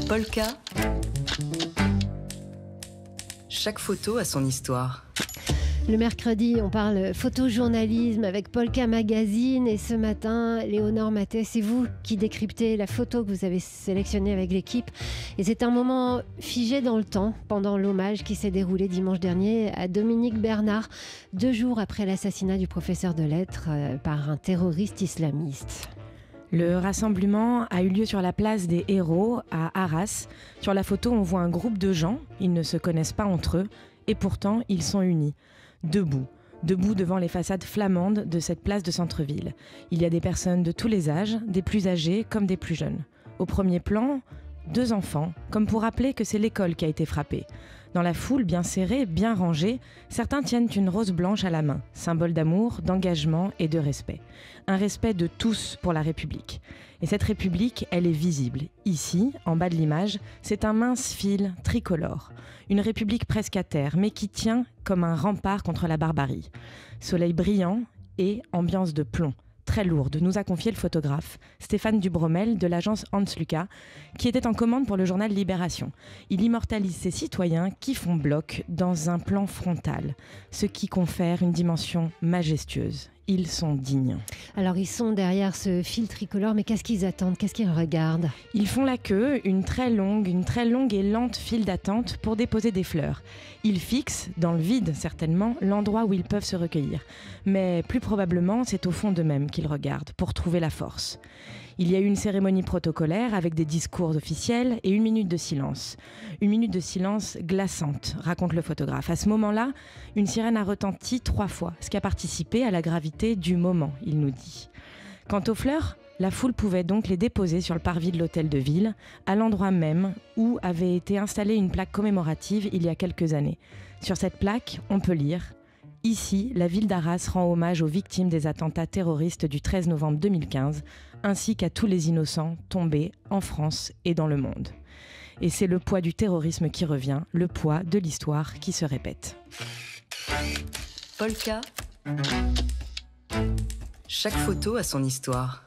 Polka. Chaque photo a son histoire. Le mercredi, on parle photojournalisme avec Polka Magazine. Et ce matin, Léonore Mathey, c'est vous qui décryptez la photo que vous avez sélectionnée avec l'équipe. Et c'est un moment figé dans le temps pendant l'hommage qui s'est déroulé dimanche dernier à Dominique Bernard, 2 jours après l'assassinat du professeur de lettres par un terroriste islamiste. Le rassemblement a eu lieu sur la place des Héros à Arras. Sur la photo, on voit un groupe de gens. Ils ne se connaissent pas entre eux et pourtant ils sont unis. Debout devant les façades flamandes de cette place de centre-ville. Il y a des personnes de tous les âges, des plus âgés comme des plus jeunes. Au premier plan, 2 enfants, comme pour rappeler que c'est l'école qui a été frappée. Dans la foule, bien serrée, bien rangée, certains tiennent une rose blanche à la main, symbole d'amour, d'engagement et de respect. Un respect de tous pour la République. Et cette République, elle est visible. Ici, en bas de l'image, c'est un mince fil tricolore. Une République presque à terre, mais qui tient comme un rempart contre la barbarie. Soleil brillant et ambiance de plomb. Très lourde, nous a confié le photographe Stéphane Dubromel de l'agence Hans Lucas, qui était en commande pour le journal Libération. Il immortalise ces citoyens qui font bloc dans un plan frontal, ce qui confère une dimension majestueuse. Ils sont dignes. Alors ils sont derrière ce fil tricolore, mais qu'est-ce qu'ils attendent? Qu'est-ce qu'ils regardent? Ils font la queue, une très longue et lente file d'attente pour déposer des fleurs. Ils fixent, dans le vide certainement, l'endroit où ils peuvent se recueillir. Mais plus probablement, c'est au fond d'eux-mêmes qu'ils regardent, pour trouver la force. Il y a eu une cérémonie protocolaire avec des discours officiels et 1 minute de silence. 1 minute de silence glaçante, raconte le photographe. À ce moment-là, une sirène a retenti 3 fois, ce qui a participé à la gravité du moment, il nous dit. Quant aux fleurs, la foule pouvait donc les déposer sur le parvis de l'hôtel de ville, à l'endroit même où avait été installée une plaque commémorative il y a quelques années. Sur cette plaque, on peut lire « Ici, la ville d'Arras rend hommage aux victimes des attentats terroristes du 13 novembre 2015, ainsi qu'à tous les innocents tombés en France et dans le monde. » Et c'est le poids du terrorisme qui revient, le poids de l'histoire qui se répète. Polka. Chaque photo a son histoire.